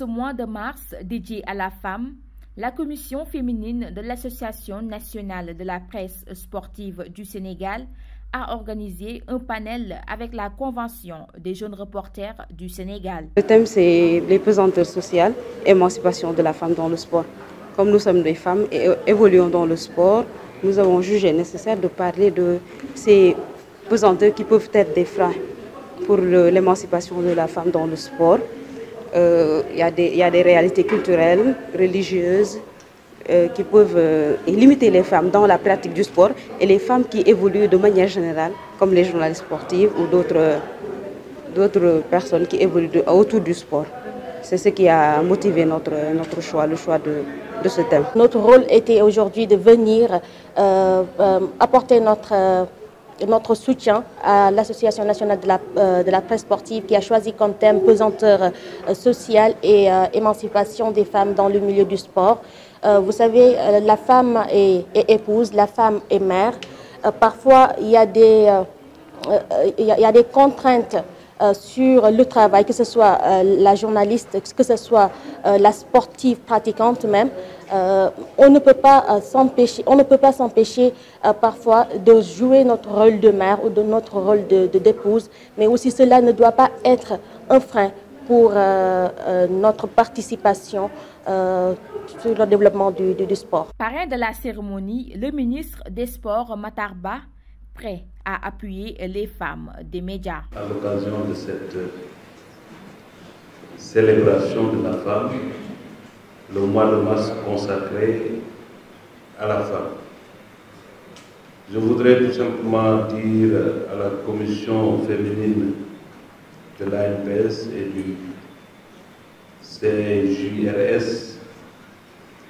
ce mois de mars dédié à la femme, la commission féminine de l'Association nationale de la presse sportive du Sénégal a organisé un panel avec la Convention des jeunes reporters du Sénégal. Le thème, c'est les pesanteurs sociales, émancipation de la femme dans le sport. Comme nous sommes des femmes et évoluons dans le sport, nous avons jugé nécessaire de parler de ces pesanteurs qui peuvent être des freins pour l'émancipation de la femme dans le sport. Il y a des réalités culturelles, religieuses, qui peuvent limiter les femmes dans la pratique du sport et les femmes qui évoluent de manière générale, comme les journalistes sportifs ou d'autres personnes qui évoluent autour du sport. C'est ce qui a motivé notre choix, le choix de ce thème. Notre rôle était aujourd'hui de venir apporter notre soutien à l'Association nationale de la presse sportive qui a choisi comme thème pesanteur sociale et émancipation des femmes dans le milieu du sport. Vous savez, la femme est épouse, la femme est mère. Parfois, il y a des contraintes sur le travail, que ce soit la journaliste, que ce soit la sportive pratiquante même. On ne peut pas s'empêcher parfois de jouer notre rôle de mère ou de notre rôle d'épouse, mais aussi cela ne doit pas être un frein pour notre participation sur le développement du sport. Parrain de la cérémonie, le ministre des Sports Matar Ba, prêt à appuyer les femmes des médias. À l'occasion de cette célébration de la femme, le mois de mars consacré à la femme, je voudrais tout simplement dire à la commission féminine de l'ANPS et du CJRS,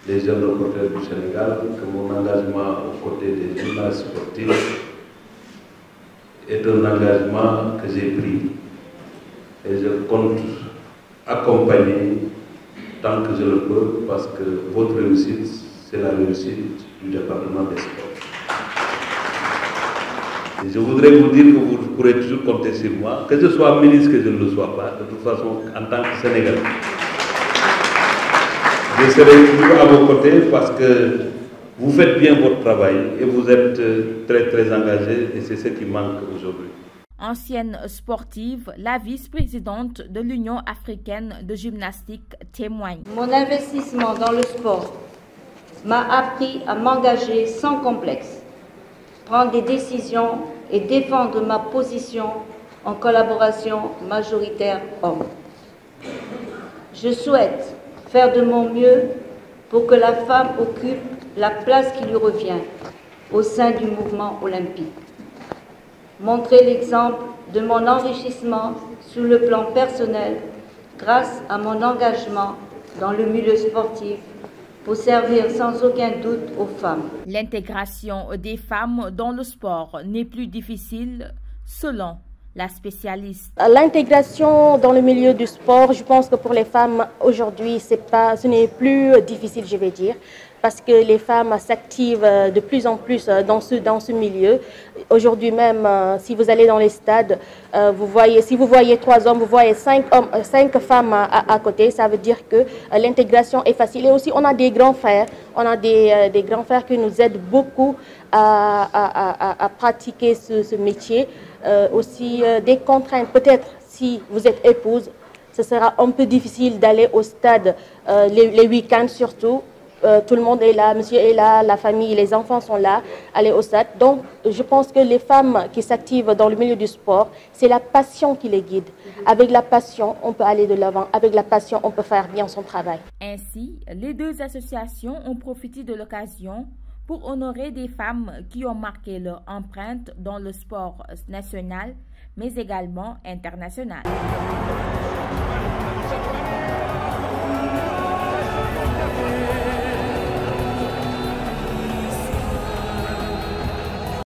les jeunes reporters du Sénégal, que mon engagement aux côtés des journalistes sportifs est un engagement que j'ai pris et je compte accompagner tant que je le peux parce que votre réussite, c'est la réussite du département des sports. Et je voudrais vous dire que vous pourrez toujours compter sur moi, que je sois ministre, que je ne le sois pas, de toute façon, en tant que Sénégalais. Je serai toujours à vos côtés parce que vous faites bien votre travail et vous êtes très engagés et c'est ce qui manque aujourd'hui. Ancienne sportive, la vice-présidente de l'Union africaine de gymnastique témoigne. Mon investissement dans le sport m'a appris à m'engager sans complexe, prendre des décisions et défendre ma position en collaboration majoritaire homme. Je souhaite faire de mon mieux pour que la femme occupe la place qui lui revient au sein du mouvement olympique. Montrer l'exemple de mon enrichissement sur le plan personnel grâce à mon engagement dans le milieu sportif pour servir sans aucun doute aux femmes. L'intégration des femmes dans le sport n'est plus difficile selon la spécialiste. L'intégration dans le milieu du sport, je pense que pour les femmes aujourd'hui, ce n'est plus difficile, je vais dire, parce que les femmes s'activent de plus en plus dans ce milieu. Aujourd'hui même, si vous allez dans les stades, si vous voyez 3 hommes, vous voyez 5 femmes à côté, ça veut dire que l'intégration est facile. Et aussi, on a des grands frères, des grands frères qui nous aident beaucoup à pratiquer ce métier. Aussi des contraintes, peut-être si vous êtes épouse, ce sera un peu difficile d'aller au stade les week-ends surtout. Tout le monde est là, monsieur est là, la famille, les enfants sont là, aller au stade. Donc je pense que les femmes qui s'activent dans le milieu du sport, c'est la passion qui les guide. Avec la passion, on peut aller de l'avant. Avec la passion, on peut faire bien son travail. Ainsi, les deux associations ont profité de l'occasion pour honorer des femmes qui ont marqué leur empreinte dans le sport national, mais également international.